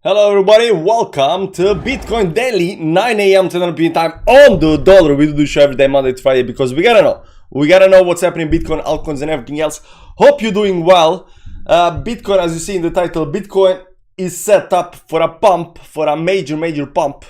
Hello everybody, welcome to Bitcoin Daily, 9 a.m. to 9 p.m. time on the dollar. We do this show every day, Monday to Friday, because we gotta know what's happening in Bitcoin, altcoins and everything else. Hope you're doing well. Bitcoin, as you see in the title, Bitcoin is set up for a pump, for a major pump.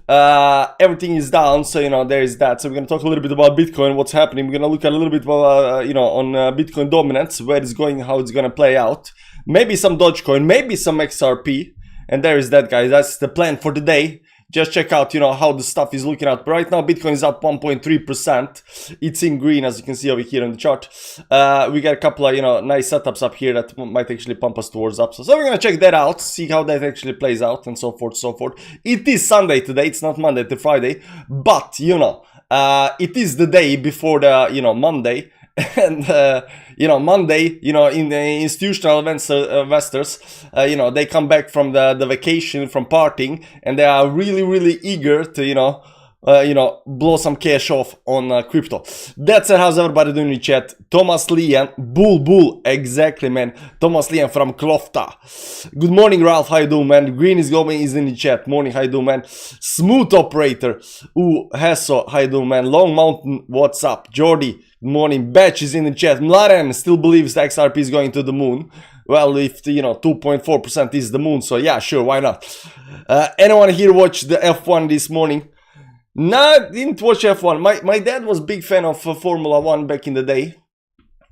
Everything is down, so there is that. So we're gonna talk a little bit about Bitcoin, what's happening. We're gonna look at a little bit about on Bitcoin dominance, where it's going, how it's gonna play out. Maybe some Dogecoin, maybe some XRP. And there is that, guys. That's the plan for the day. Just check out, how the stuff is looking out. But right now, Bitcoin is up 1.3%. It's in green, as you can see over here on the chart. We got a couple of, nice setups up here that might actually pump us towards up. So we're going to check that out, see how that actually plays out, and so forth, so forth. It is Sunday today. It's not Monday to Friday. But, it is the day before the, Monday. And Monday, in the institutional investors, they come back from the vacation, from partying, and they are really eager to blow some cash off on crypto. That's it. How's everybody doing in chat? Thomas Lian, bull, exactly, man. Thomas Lian from Klofta. Good morning, Ralph. How you doing, man? Green is in the chat. Morning, how you doing, man? Smooth operator. Ooh, Hesso, how you doing, man? Long Mountain, what's up? Jordy, good morning. Batch is in the chat. Mlaren still believes the XRP is going to the moon. Well, if 2.4% is the moon, so yeah, sure, why not? Anyone here watch the F1 this morning? No, didn't watch F1. My dad was a big fan of Formula 1 back in the day.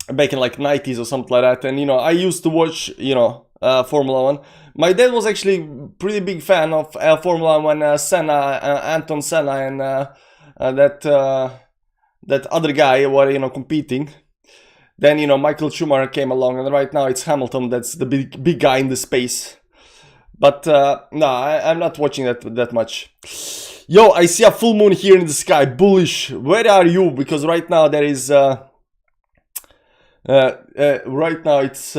Back in like 90s or something like that. And, I used to watch, Formula 1. My dad was actually pretty big fan of Formula 1 when Anton Senna and that other guy were, competing. Then, Michael Schumacher came along, and right now it's Hamilton that's the big guy in the space. But, no, I'm not watching that much. Yo, I see a full moon here in the sky. Bullish. Where are you? Because right now there is right now it's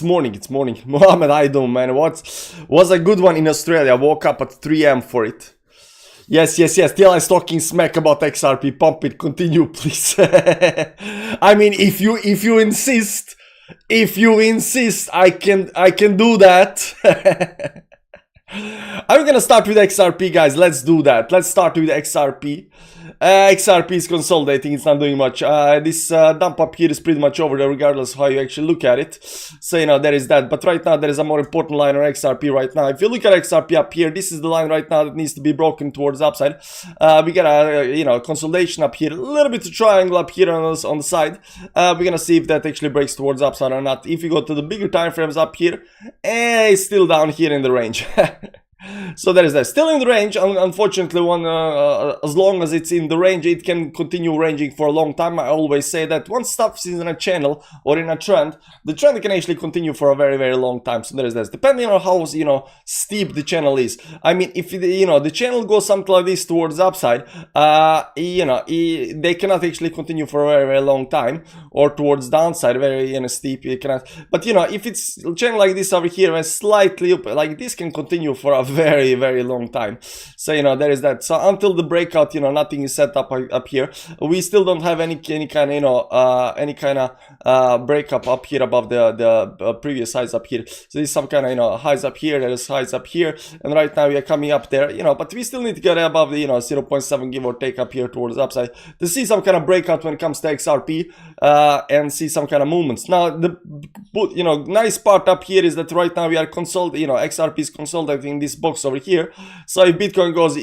morning. It's morning. Mohammed, I don't, man. Was a good one in Australia. I woke up at 3 a.m. for it. Yes. Still I'm talking smack about XRP. Pump it. Continue, please. I mean, if you insist, I can do that. I'm gonna start with XRP, guys. Let's do that. Let's start with XRP. XRP is consolidating. It's not doing much. This dump up here is pretty much over there, regardless of how you actually look at it. So, there is that. But right now, there is a more important line on XRP right now. If you look at XRP up here, this is the line right now that needs to be broken towards the upside. We got a, consolidation up here. A little bit of triangle up here on the side. We're gonna see if that actually breaks towards the upside or not. If you go to the bigger time frames up here, it's still down here in the range. So there is that. Still in the range. Unfortunately, as long as it's in the range, it can continue ranging for a long time. I always say that once stuff is in a channel or in a trend, the trend can actually continue for a very long time. So there is that. Depending on how steep the channel is. I mean, if the channel goes something like this towards the upside, they cannot actually continue for a very long time, or towards downside, very steep. You cannot. But if it's a channel like this over here and slightly up, like this, can continue for a very long time. So there is that. So until the breakout, nothing is set up here. We still don't have any kind of breakup up here above the previous highs up here. So there's some kind of highs up here, there's highs up here, and right now we are coming up there, but we still need to get above the 0.7 give or take up here towards the upside to see some kind of breakout when it comes to XRP, and see some kind of movements. Now the nice part up here is that right now we are consolidating, XRP is consolidating this box over here. So if Bitcoin goes,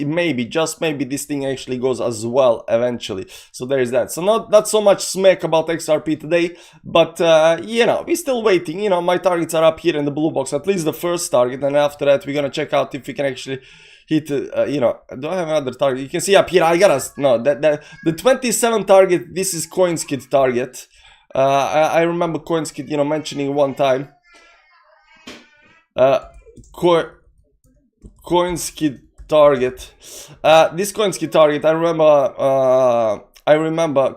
just maybe this thing actually goes as well eventually. So there is that. So not so much smack about XRP today, but we're still waiting. My targets are up here in the blue box, at least the first target, and after that we're gonna check out if we can actually hit do I have another target? You can see up here the 27 target. This is CoinSkid target. I remember CoinSkid mentioning one time CoinSkid target. This CoinSkid target, I remember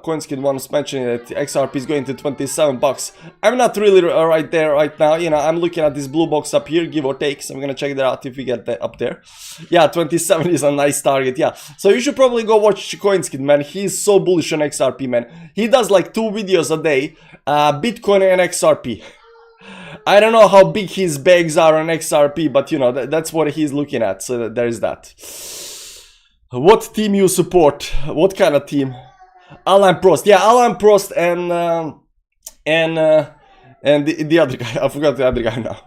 CoinSkid once mentioning that XRP is going to 27 bucks. I'm not really right there right now. I'm looking at this blue box up here, give or take. So I'm gonna check that out if we get that up there. Yeah, 27 is a nice target. Yeah, so you should probably go watch CoinSkid, man. He's so bullish on XRP, man. He does like 2 videos a day, Bitcoin and XRP. I don't know how big his bags are on XRP, but you know, that's what he's looking at. So there's that. What team you support? What kind of team? Alain Prost. Yeah, Alain Prost and the other guy. I forgot the other guy now.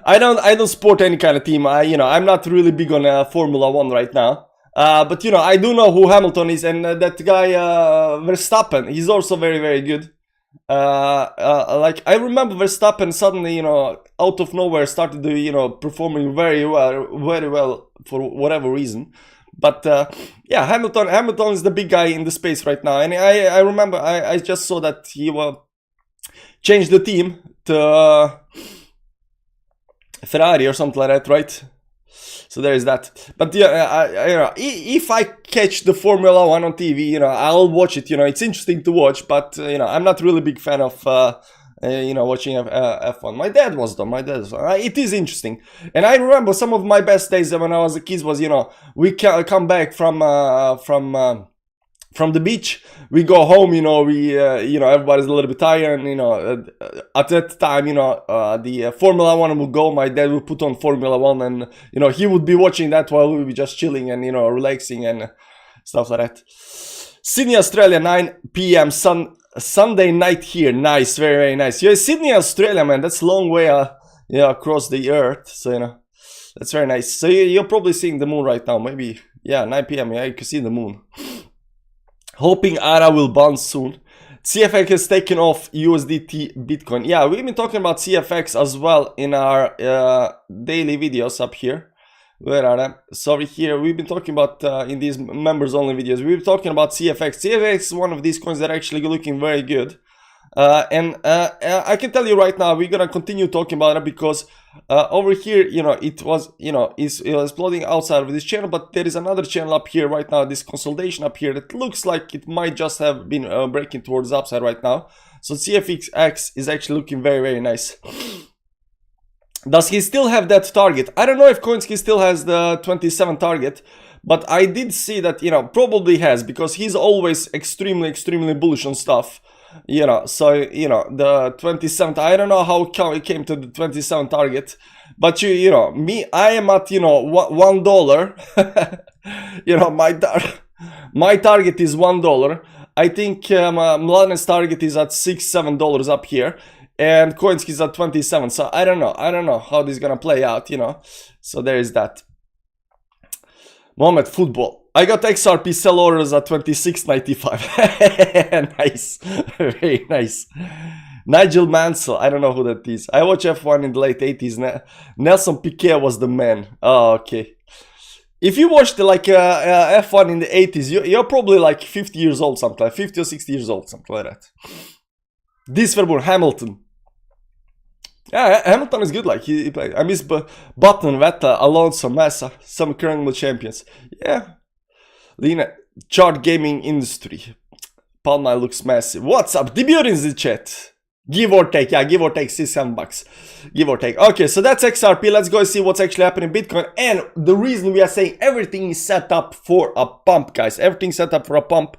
I don't support any kind of team. I'm not really big on Formula One right now. But you know, I do know who Hamilton is, and that guy Verstappen. He's also very, very good. Like I remember Verstappen suddenly, you know, out of nowhere started to, you know, performing very well for whatever reason. But yeah, Hamilton is the big guy in the space right now, and I remember I just saw that he changed the team to Ferrari or something like that, right? So there is that. But yeah, you know, if I catch the Formula One on TV, you know, I'll watch it. You know, it's interesting to watch, but you know, I'm not really a big fan of you know, watching F1. My dad was though. It is interesting, and I remember some of my best days when I was a kid was, you know, we come back from the beach, we go home, you know, you know, everybody's a little bit tired, and you know, at that time, you know, the Formula One would go, my dad would put on Formula One, and you know, he would be watching that while we would be just chilling and, you know, relaxing and stuff like that. Sydney, Australia, 9 p.m. Sunday night here. Nice, very, very nice. Yeah, Sydney, Australia, man, that's a long way yeah, across the earth, so you know, that's very nice. So you're probably seeing the moon right now, maybe, yeah, 9 p.m. yeah, you can see the moon. Hoping ARA will bounce soon. CFX has taken off USDT Bitcoin. Yeah, we've been talking about CFX as well in our daily videos up here. Where are they? Sorry, here we've been talking about in these members only videos. We've been talking about CFX. CFX is one of these coins that are actually looking very good. And I can tell you right now, we're gonna continue talking about it because over here, you know, it was exploding outside of this channel, but there is another channel up here right now, this consolidation up here that looks like it might just have been breaking towards the upside right now. So CFX is actually looking very, very nice. Does he still have that target? I don't know if Koinski still has the 27 target, but I did see that, you know, probably has, because he's always extremely bullish on stuff. You know, so, you know, the 27th, I don't know how it came to the 27 target, but you know, me, I am at, you know, $1. You know, my target is $1. I think Mladen's target is at $6-7 up here, and Koinski's at 27. So I don't know how this is gonna play out, you know. So there is that. Mohamed, football. I got XRP sell orders at 26.95. Nice. Very nice. Nigel Mansell. I don't know who that is. I watched F1 in the late 80s. Nelson Piquet was the man. Oh, okay. If you watched like F1 in the 80s, you're probably like 50 years old, something like 50 or 60 years old, something like that. This Verboen, Hamilton. Yeah, Hamilton is good. Like he played. I miss Button, Vettel, Alonso, Massa, some current world champions. Yeah. Lina, chart gaming industry. Palma looks massive. What's up? Debut in the chat. Give or take. Yeah, give or take $6-7. Give or take. Okay, so that's XRP. Let's go and see what's actually happening in Bitcoin. And the reason we are saying everything is set up for a pump, guys. Everything's set up for a pump.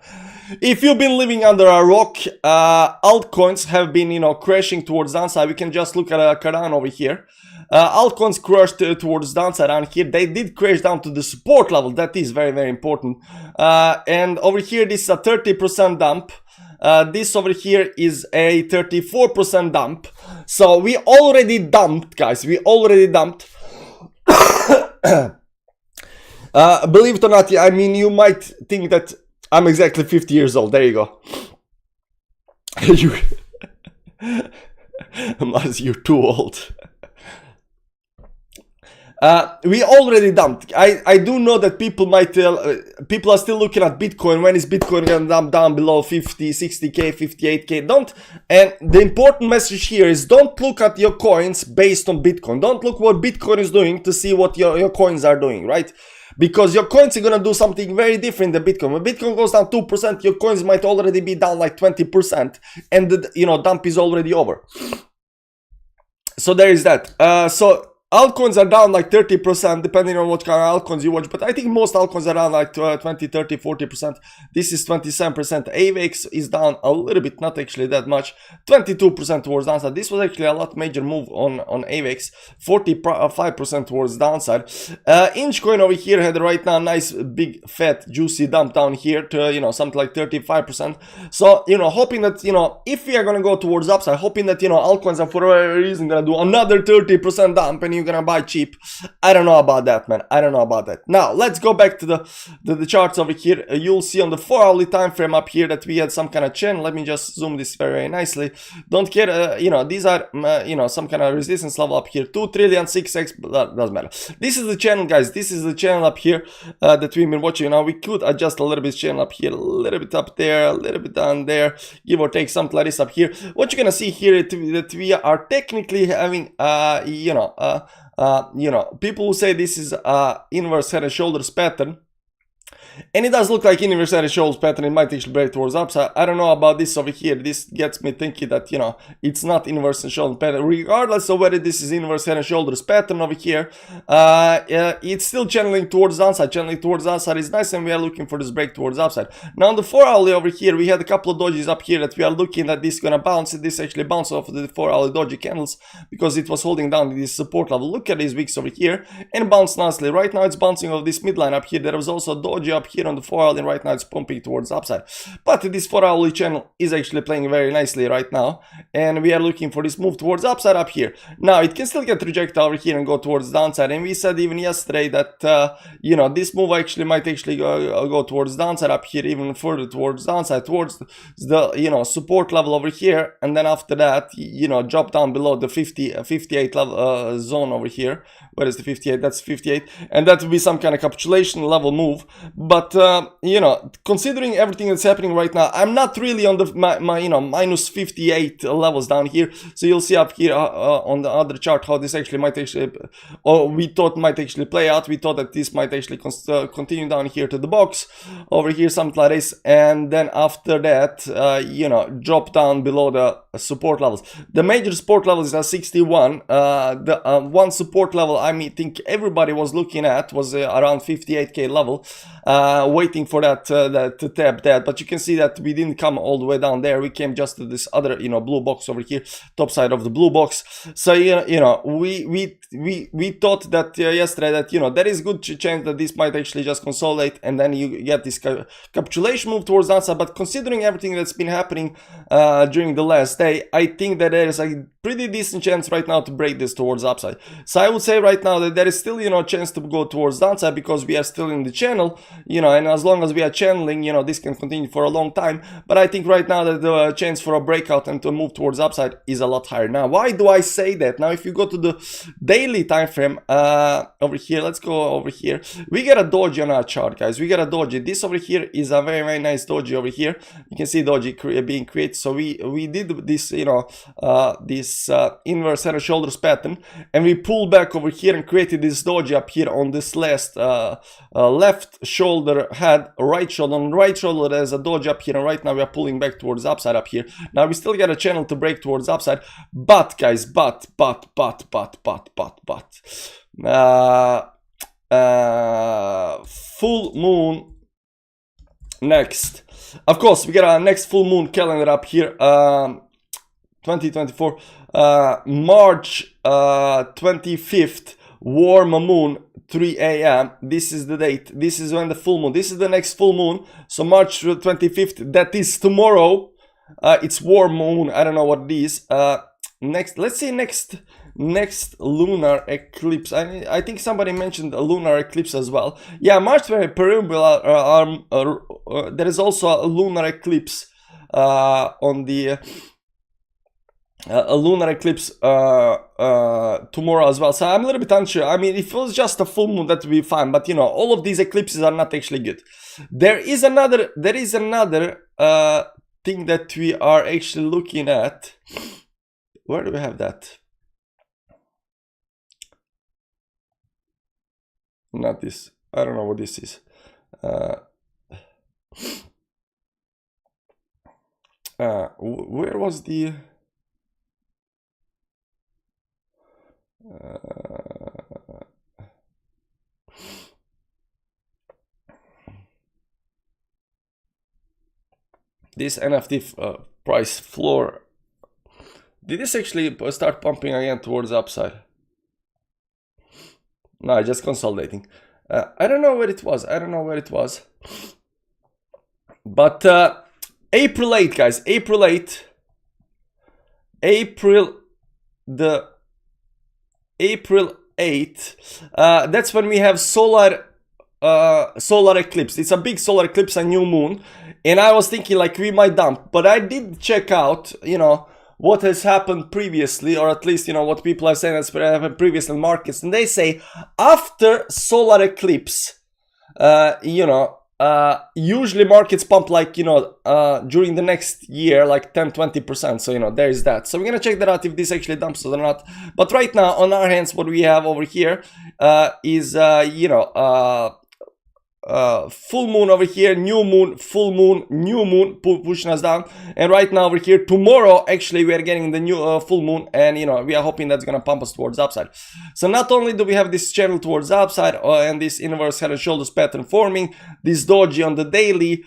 If you've been living under a rock, altcoins have been, you know, crashing towards downside. We can just look at Cardano over here. Altcoins crashed towards downside down here. They did crash down to the support level. That is very, very important. And over here, this is a 30% dump. This over here is a 34% dump. So we already dumped, guys. We already dumped. Believe it or not, I mean, you might think that I'm exactly 50 years old. There you go. You're too old. We already dumped. I do know that people might people are still looking at Bitcoin. When is Bitcoin gonna dump down below 50, 60k, 58k? And the important message here is don't look at your coins based on Bitcoin. Don't look what Bitcoin is doing to see what your coins are doing, right? Because your coins are gonna do something very different than Bitcoin. When Bitcoin goes down 2%, your coins might already be down like 20%, and the, you know, dump is already over. So there is that. So altcoins are down like 30% depending on what kind of altcoins you watch, but I think most altcoins are down like 20, 30, 40%. This is 27%. AVX is down a little bit, not actually that much, 22% towards downside. This was actually a lot major move on AVX, 45% towards downside. Inchcoin over here had right now a nice big fat juicy dump down here to, you know, something like 35%. So, you know, hoping that, you know, if we are gonna go towards upside, hoping that, you know, altcoins are for whatever reason gonna do another 30% dump and you're gonna buy cheap. I don't know about that, man. I don't know about that. Now let's go back to the charts over here. You'll see on the 4-hourly time frame up here that we had some kind of channel. Let me just zoom this very nicely. Don't care, you know, these are you know, some kind of resistance level up here, 2 trillion 6x, that doesn't matter. This is the channel, guys. This is the channel up here that we've been watching. Now we could adjust a little bit channel up here, a little bit up there, a little bit down there, give or take something like this up here. What you're gonna see here is that we are technically having you know, people who say this is inverse head and shoulders pattern, and it does look like inverse head and shoulders pattern. It might actually break towards upside. I don't know about this over here. This gets me thinking that, you know, it's not inverse and shoulders pattern. Regardless of whether this is inverse head and shoulders pattern over here, it's still channeling towards downside. Channeling towards downside is nice, and we are looking for this break towards upside. Now on the 4-hourly over here, we had a couple of dojis up here that we are looking at this gonna bounce. This actually bounced off of the 4-hourly doji candles because it was holding down this support level. Look at these wicks over here and bounced nicely. Right now it's bouncing off this midline up here. There was also a doji up here on the 4-hourly, and right now it's pumping towards upside. But this 4-hourly channel is actually playing very nicely right now, and we are looking for this move towards upside up here. Now it can still get rejected over here and go towards downside, and we said even yesterday that you know, this move actually might actually go towards downside up here, even further towards downside, towards the, you know, support level over here, and then after that, you know, drop down below the 58 level zone over here. Where is the 58? That's 58, and that would be some kind of capitulation level move. But you know, considering everything that's happening right now, I'm not really on the you know, minus 58 levels down here. So you'll see up here on the other chart how this actually might actually, or we thought might actually play out. We thought that this might actually continue down here to the box over here, something like this, and then after that, you know, drop down below the support levels. The major support levels are 61. The one support level I think everybody was looking at was around 58k level, waiting for that to tap that. But you can see that we didn't come all the way down there. We came just to this other, you know, blue box over here, top side of the blue box. So you know, we thought that yesterday that, you know, there is good chance that this might actually just consolidate, and then you get this capitulation move towards downside. But considering everything that's been happening during the last day, I think that there is a pretty decent chance right now to break this towards upside. So I would say right now that there is still, you know, a chance to go towards downside because we are still in the channel, you know, and as long as we are channeling, you know, this can continue for a long time. But I think right now that the chance for a breakout and to move towards upside is a lot higher. Now, why do I say that? Now, if you go to the daily time frame over here, let's go over here. We get a doji on our chart, guys. We get a doji. This over here is a very, very nice doji over here. You can see doji being created. So we did this, you know, this inverse head and shoulders pattern, and we pulled back over here and created this doji up here on this last left shoulder head, right shoulder. On the right shoulder there's a doji up here, and right now we are pulling back towards upside up here. Now we still got a channel to break towards upside, but guys, but full moon next. Of course, we got our next full moon calendar up here, 2024, March 25th, warm moon, 3 a.m. This is the date. This is when the full moon. This is the next full moon. So March 25th, that is tomorrow. It's warm moon. I don't know what it is. Next, let's say next lunar eclipse. I think somebody mentioned a lunar eclipse as well. Yeah, March very peripheral. There is also a lunar eclipse on the a lunar eclipse tomorrow as well. So I'm a little bit unsure. I mean, if it was just a full moon, that would be fine. But you know, all of these eclipses are not actually good. There is another thing that we are actually looking at. Where do we have that? Not this. I don't know what this is. Where was the... This NFT price floor, did this actually start pumping again towards the upside? No, just consolidating. I don't know where it was. I don't know where it was. But April 8, guys. April 8. April 8. That's when we have solar eclipse. It's a big solar eclipse, a new moon. And I was thinking like we might dump. But I did check out, you know, what has happened previously, or at least, you know, what people are saying has happened previously in markets. And they say after solar eclipse, you know, usually markets pump like, you know, during the next year, like 10-20%. So, you know, there is that. So we're going to check that out if this actually dumps or not. But right now on our hands, what we have over here is, you know, full moon over here, new moon, full moon, new moon pushing us down. And right now over here, tomorrow actually we are getting the new full moon, and you know, we are hoping that's gonna pump us towards the upside. So not only do we have this channel towards the upside and this inverse head and shoulders pattern forming, this doji on the daily,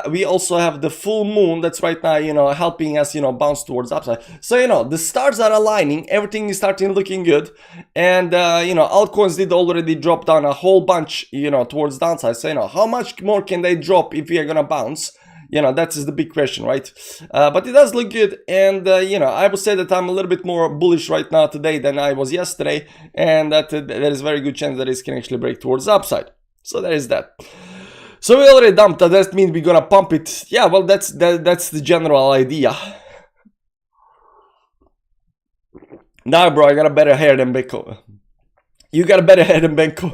we also have the full moon that's right now, you know, helping us, you know, bounce towards the upside. So, you know, the stars are aligning, everything is starting looking good. And you know, altcoins did already drop down a whole bunch, you know, towards downside. So, you know, how much more can they drop if we are gonna bounce? You know, that is the big question, right? But it does look good. And, you know, I would say that I'm a little bit more bullish right now today than I was yesterday. And that there is a very good chance that it can actually break towards the upside. So there is that. So we already dumped that. That means we're gonna pump it. Yeah, well, that's the general idea. Nah, bro, I got a better hair than Benko. You got a better hair than Benko.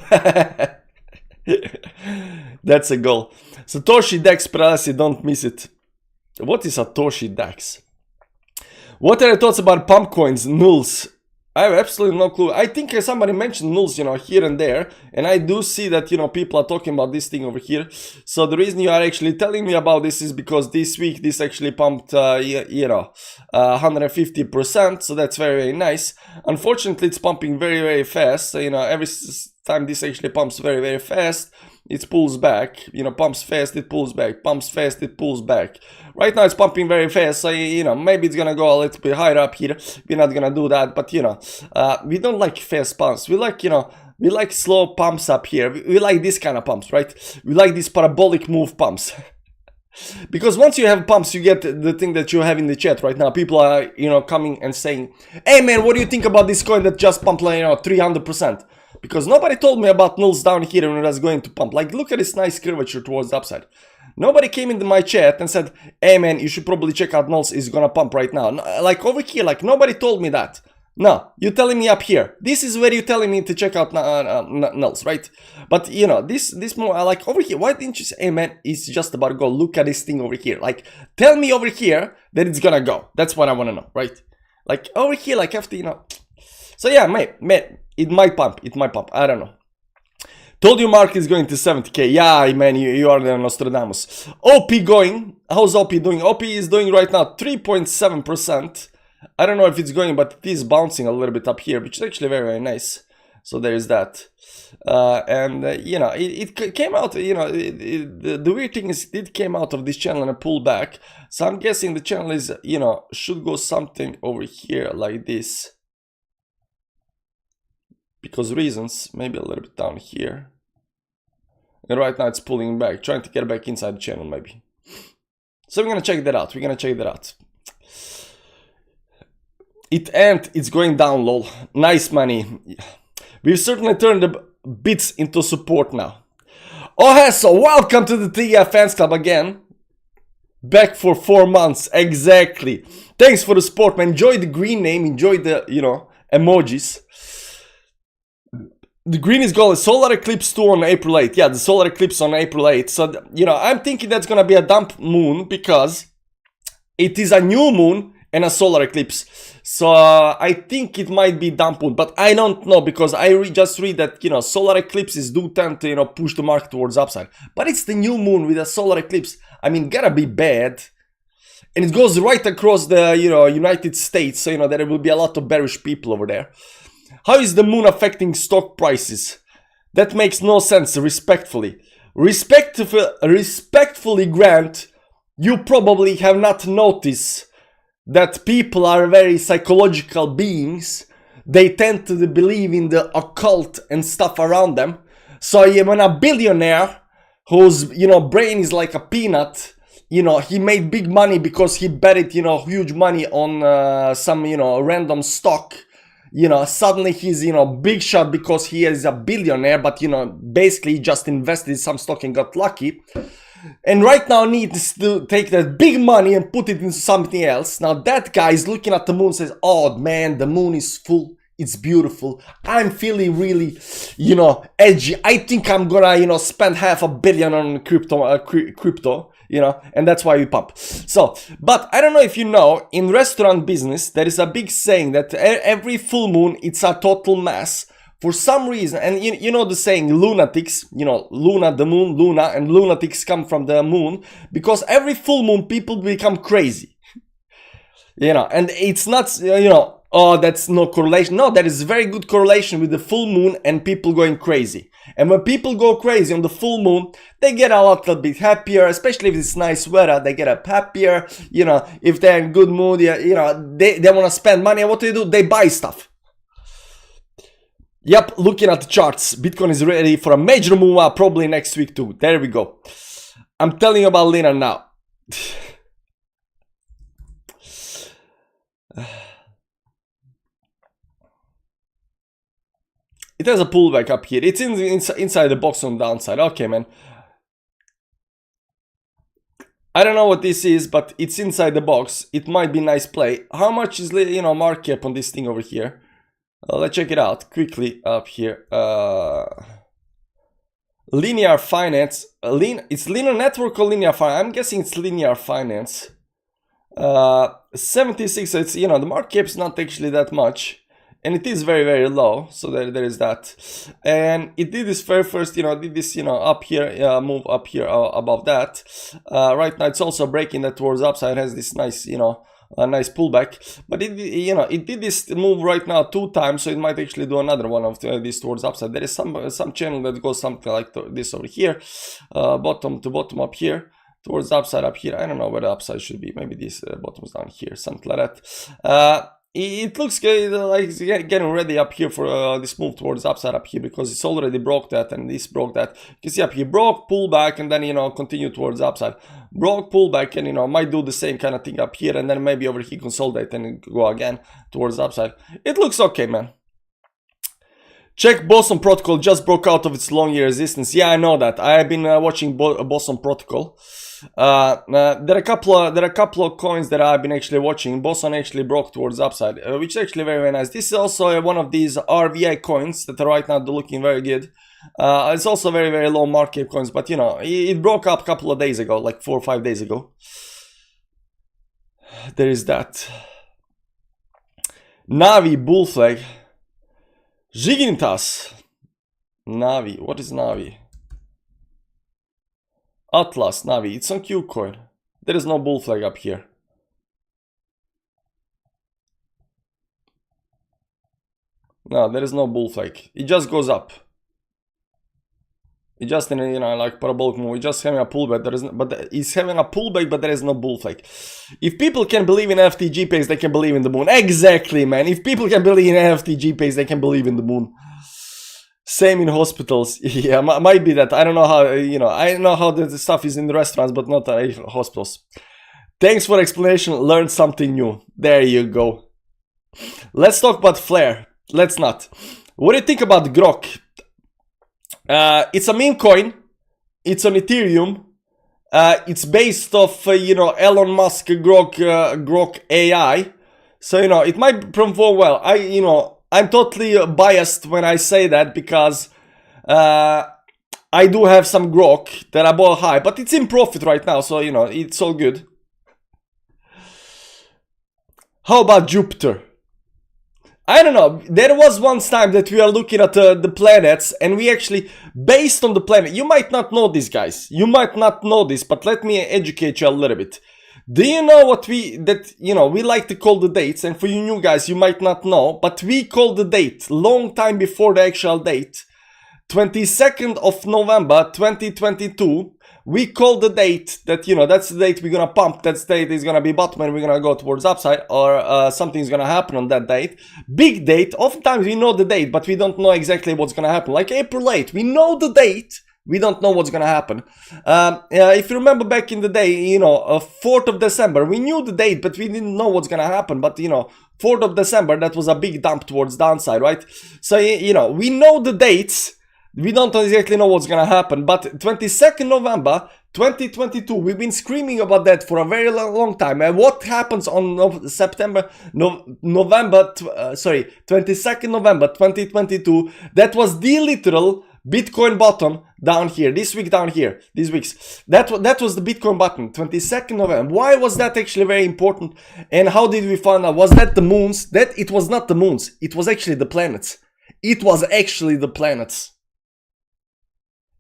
That's a goal. Satoshi Dex Pralasi, don't miss it. What is Satoshi Dex? What are your thoughts about pump coins, nulls? I have absolutely no clue. I think somebody mentioned nulls, you know, here and there. And I do see that, you know, people are talking about this thing over here. So the reason you are actually telling me about this is because this week this actually pumped, you know, 150%. So that's very, very nice. Unfortunately, it's pumping very, very fast. So, you know, every time this actually pumps very, very fast, it pulls back, you know, pumps fast, it pulls back, pumps fast, it pulls back. Right now it's pumping very fast, so, you know, maybe it's gonna go a little bit higher up here. We're not gonna do that, but, you know, we don't like fast pumps. We like, you know, we like slow pumps up here. We like this kind of pumps, right? We like these parabolic move pumps. Because once you have pumps, you get the thing that you have in the chat right now. People are, you know, coming and saying, hey man, what do you think about this coin that just pumped, like, you know, 300%? Because nobody told me about nulls down here when it was going to pump. Like, look at this nice curvature towards the upside. Nobody came into my chat and said, hey man, you should probably check out nulls, is gonna pump right now. Like over here, like nobody told me that. No, you're telling me up here. This is where you're telling me to check out nulls, right? But you know, this more like over here. Why didn't you say, hey man, it's just about to go. Look at this thing over here. Like, tell me over here that it's gonna go. That's what I wanna know, right? Like over here, like after, you know. So yeah, man, it might pump. It might pump. I don't know. Told you market is going to 70k. Yeah, man, you are the Nostradamus. OP going. How's OP doing? OP is doing right now 3.7%. I don't know if it's going, but it is bouncing a little bit up here, which is actually very, very nice. So there is that. You know, it came out, you know, the weird thing is it came out of this channel and a pullback. So I'm guessing the channel is, you know, should go something over here like this. Because reasons, maybe a little bit down here. And right now it's pulling back, trying to get back inside the channel maybe. So we're gonna check that out. We're gonna check that out. It's going down, lol. Nice money. We've certainly turned the bits into support now. Oh hey, so welcome to the TF Fans Club again. Back for 4 months, exactly. Thanks for the support, man. Enjoy the green name, enjoy the, you know, emojis. The green is gold. Solar eclipse 2 on April 8. Yeah, the solar eclipse on April 8. So, you know, I'm thinking that's gonna be a dump moon because it is a new moon and a solar eclipse. So I think it might be dump moon, but I don't know because I just read that, you know, solar eclipses do tend to, you know, push the market towards upside. But it's the new moon with a solar eclipse. I mean, gotta be bad. And it goes right across the, you know, United States. So, you know, there will be a lot of bearish people over there. How is the moon affecting stock prices? That makes no sense, respectfully. Respectfully, Grant, you probably have not noticed that people are very psychological beings. They tend to believe in the occult and stuff around them. So when a billionaire whose, brain is like a peanut, he made big money because he betted, huge money on some, random stock. Suddenly he's, big shot because he is a billionaire, but, basically he just invested in some stock and got lucky. And right now needs to take that big money and put it into something else. Now that guy is looking at the moon and says, oh man, the moon is full. It's beautiful. I'm feeling really, edgy. I think I'm gonna, spend $500 million on crypto, and that's why we pump. So, but I don't know if you know, in restaurant business, there is a big saying that every full moon, it's a total mess. For some reason, and you know the saying, lunatics, Luna, the moon, Luna, and lunatics come from the moon, because every full moon, people become crazy. And it's not, oh, that's no correlation. No, there is very good correlation with the full moon and people going crazy. And when people go crazy on the full moon, they get a little bit happier, especially if it's nice weather. They get up happier, if they're in good mood, they want to spend money. And what do? They buy stuff. Yep, looking at the charts, Bitcoin is ready for a major move up, probably next week too. There we go. I'm telling you about Lina now. It has a pullback up here. It's inside the box on the downside. Okay, man. I don't know what this is, but it's inside the box. It might be nice play. How much is, market cap on this thing over here? Let's check it out quickly up here. Linear finance. It's linear network or linear finance? I'm guessing it's linear finance. 76. It's the market cap is not actually that much, and it is very, very low. So there is that. And it did this first. Did this up here, move up here above that. Right now it's also breaking that towards upside. It has this nice a nice pullback, but it did this move right now 2 times, so it might actually do another one of these towards upside. There is some channel that goes something like this over here, bottom to bottom up here, towards upside up here. I don't know where the upside should be. Maybe this bottom's down here, something like that. It looks good, like it's getting ready up here for this move towards upside up here, because it's already broke that and this broke that. You can see up here, broke, pull back, and then continue towards upside. Broke, pull back, and might do the same kind of thing up here, and then maybe over here consolidate and go again towards upside. It looks okay, man. Check Boson Protocol just broke out of its long year resistance. Yeah, I know that. I have been watching Boson Protocol. There are a couple of coins that I've been actually watching. Boson actually broke towards upside, which is actually very, very nice. This is also one of these RVI coins that are right now looking very good. It's also very, very low market coins, but it broke up a couple of days ago, like 4 or 5 days ago. There is that. Navi bull flag. Ziginitas. Navi. What is Navi? Atlas, Navi. It's on Qcoin. There is no bull flag up here. No, there is no bull flag. It just goes up. It just in a, like parabolic move. It's just having a pullback. It's having a pullback, but there is no bull flag. If people can believe in FTG pays, they can believe in the moon. Exactly, man. If people can believe in FTG pays, they can believe in the moon. Same in hospitals. Yeah, might be that. I don't know how, I know how the stuff is in the restaurants, but not in hospitals. Thanks for explanation. Learned something new. There you go. Let's talk about Flare. Let's not. What do you think about Grok? It's a meme coin. It's on Ethereum. It's based off, Elon Musk Grok AI. So, it might perform well. I'm totally biased when I say that, because I do have some Grok that I bought high, but it's in profit right now, so it's all good. How about Jupiter? I don't know. There was one time that we are looking at the planets, and we actually, based on the planet, you might not know this, guys. You might not know this, but let me educate you a little bit. Do you know what we like to call the dates? And for you new guys, you might not know, but we call the date long time before the actual date. 22nd of November 2022. We call the date that, that's the date we're gonna pump. That date is gonna be bottom and we're gonna go towards upside, or something's gonna happen on that date. Big date. Oftentimes we know the date, but we don't know exactly what's gonna happen. Like April 8th, we know the date. We don't know what's gonna happen. If you remember back in the day, 4th of December, we knew the date, but we didn't know what's gonna happen. But 4th of December, that was a big dump towards downside, right? So we know the dates. We don't exactly know what's gonna happen. But 22nd November 2022, we've been screaming about that for a very long time. And what happens on 22nd November 2022? That was the literal Bitcoin bottom down here, these weeks. That was the Bitcoin bottom, 22nd November. Why was that actually very important? And how did we find out? Was that the moons? It was not the moons. It was actually the planets. It was actually the planets.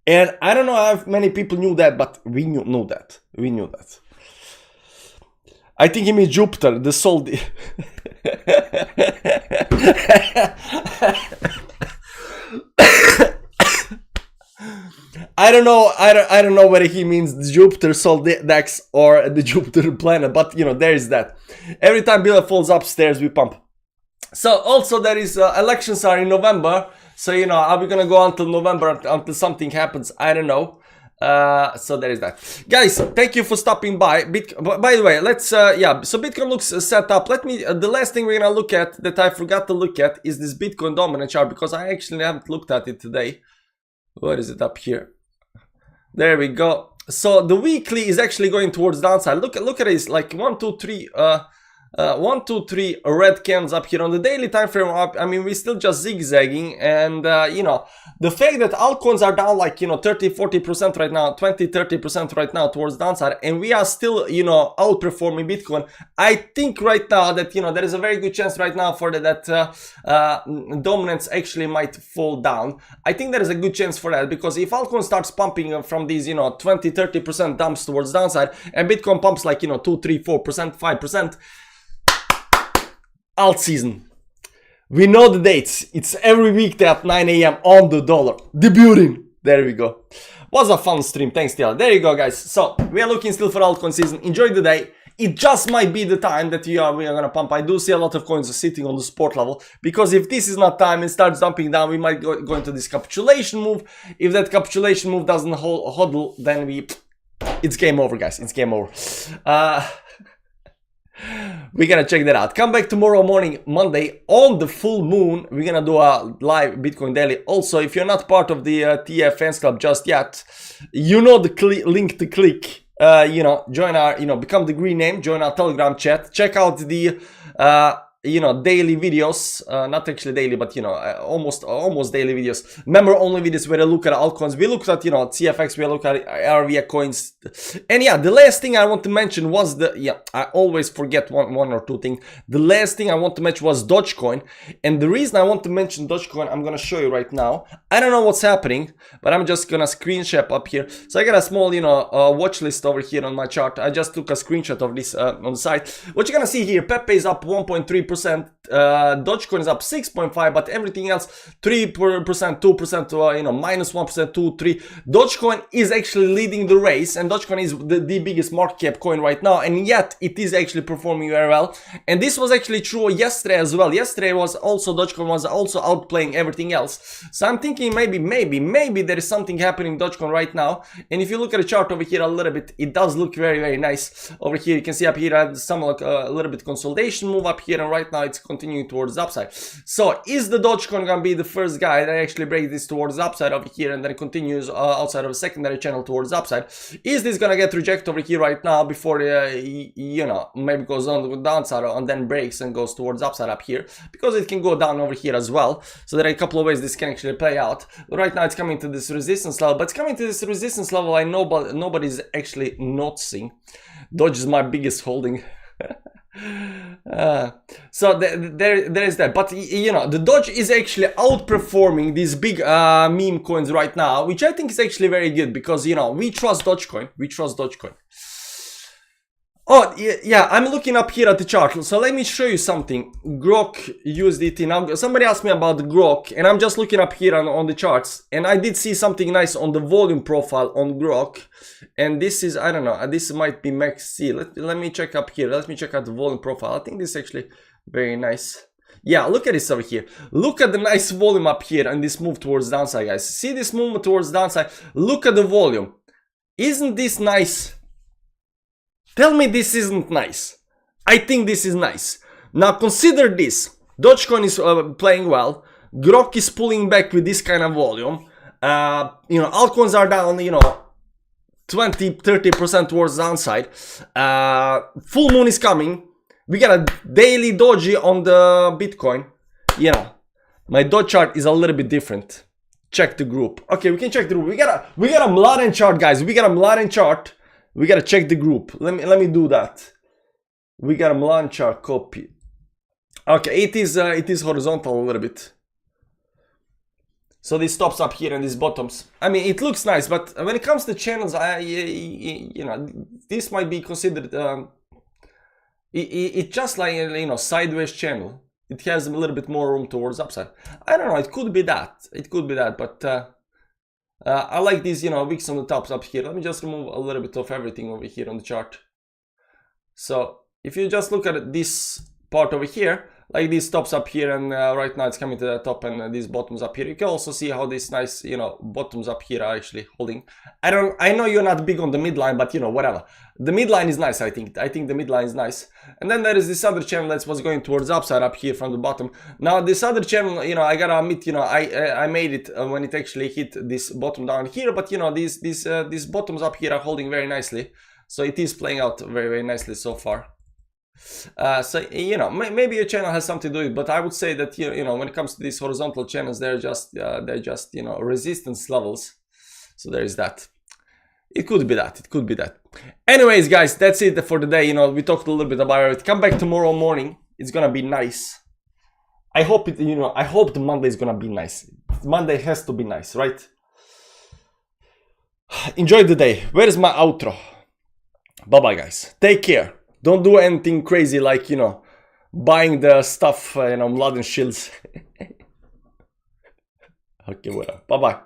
And I don't know how many people knew that, but we knew that. We knew that. I think he means Jupiter, the soul. I don't know whether he means Jupiter Sol Dex or the Jupiter planet, but there is that. Every time Bill falls upstairs, we pump. So also there is elections are in November. So are we gonna go until November until something happens? I don't know. So there is that. Guys, thank you for stopping by. By the way, let's so Bitcoin looks set up. The last thing we're gonna look at that I forgot to look at is this Bitcoin dominant chart, because I actually haven't looked at it today. Where is it? Up here? There we go. So the weekly is actually going towards downside. Look at this, like 1 2 3 1 2 3 red candles up here on the daily time frame. I mean, we're still just zigzagging, and the fact that altcoins are down like 30-40% right now, 20-30% right now towards downside, and we are still outperforming Bitcoin. I think right now that there is a very good chance right now for that dominance actually might fall down. I think there is a good chance for that, because if altcoin starts pumping from these 20-30% dumps towards downside, and Bitcoin pumps like 2, 3, 4%, 5%. Alt season. We know the dates. It's every weekday at 9 AM on the dollar. Debuting. There we go. Was a fun stream. Thanks, Taylor. There you go, guys. So we are looking still for altcoin season. Enjoy the day. It just might be the time that we are gonna pump. I do see a lot of coins sitting on the support level, because if this is not time and starts dumping down, we might go into this capitulation move. If that capitulation move doesn't hodl, then it's game over, guys. It's game over. We're gonna check that out. Come back tomorrow morning, Monday, on the full moon. We're gonna do a live Bitcoin daily. Also, if you're not part of the TF fans club just yet, the link to click. Join our, become the green name, join our Telegram chat, check out the daily videos, not actually daily, but almost daily videos, member only videos where I look at altcoins. We looked at CFX, we look at RVA coins, and the last thing I want to mention was I always forget one or two things. The last thing I want to mention was Dogecoin, and the reason I want to mention Dogecoin, I'm gonna show you right now. I don't know what's happening, but I'm just gonna screenshot up here. So I got a small watch list over here on my chart. I just took a screenshot of this on the side. What you're gonna see here, Pepe is up 1.3%. Dogecoin is up 6.5%, but everything else 3%, 2%, minus 1%, 2, 3. Dogecoin is actually leading the race, and Dogecoin is the biggest market cap coin right now, and yet it is actually performing very well. And this was actually true yesterday as well. Yesterday Dogecoin was also outplaying everything else. So I'm thinking maybe there is something happening in Dogecoin right now. And if you look at the chart over here a little bit, it does look very, very nice. Over here you can see up here I had some like a little bit consolidation move up here, and right now it's continuing towards the upside. So is the Dogecoin gonna be the first guy that actually breaks this towards the upside over here and then continues outside of a secondary channel towards the upside? Is this gonna get rejected over here right now before maybe goes on the downside and then breaks and goes towards the upside up here? Because it can go down over here as well. So there are a couple of ways this can actually play out. But right now it's coming to this resistance level, but it's coming to this resistance level I know, but nobody's actually noticing. Doge is my biggest holding. So there is that, but the Doge is actually outperforming these big meme coins right now, which I think is actually very good, because we trust Dogecoin. Oh, yeah, I'm looking up here at the chart. So let me show you something. Grok USDT. Now, somebody asked me about the Grok, and I'm just looking up here on the charts. And I did see something nice on the volume profile on Grok. And this is, I don't know, this might be max C. Let me check up here. Let me check out the volume profile. I think this is actually very nice. Yeah, look at this over here. Look at the nice volume up here and this move towards downside, guys. See this movement towards downside? Look at the volume. Isn't this nice? Tell me this isn't nice. I think this is nice. Now consider this. Dogecoin is playing well. Grok is pulling back with this kind of volume. You know, altcoins are down, you know, 20-30% towards downside. Full moon is coming. We got a daily doji on the Bitcoin. You know, my Doge chart is a little bit different. Check the group. Okay, we can check the group. We got a Mladen chart, guys. We got a Mladen chart. We gotta check the group. Let me do that. We got a Mladen chart copy. Okay, it is horizontal a little bit. So this stops up here and these bottoms. I mean, it looks nice, but when it comes to channels, you know, this might be considered. It's just like, you know, sideways channel. It has a little bit more room towards upside. I don't know. It could be that. It could be that, but. I like these, you know, wicks on the tops up here. Let me just remove a little bit of everything over here on the chart. So if you just look at this part over here, like these tops up here, and right now it's coming to the top, and these bottoms up here. You can also see how these nice, you know, bottoms up here are actually holding. I know you're not big on the midline, but you know, whatever. The midline is nice, I think the midline is nice. And then there is this other channel that was going towards upside up here from the bottom. Now this other channel, you know, I gotta admit, you know, I made it when it actually hit this bottom down here, but you know, these bottoms up here are holding very nicely. So it is playing out very, very nicely so far. So you know, maybe your channel has something to do with it, but I would say that you know, when it comes to these horizontal channels, they're just you know, resistance levels. So there is that. It could be that. It could be that. Anyways, guys, that's it for the day. You know, we talked a little bit about it. Come back tomorrow morning. It's gonna be nice. I hope it. You know, I hope the Monday is gonna be nice. Monday has to be nice, right? Enjoy the day. Where is my outro? Bye bye, guys. Take care. Don't do anything crazy like, you know, buying the stuff, you know, Mladen shields. Okay, whatever. Bye-bye.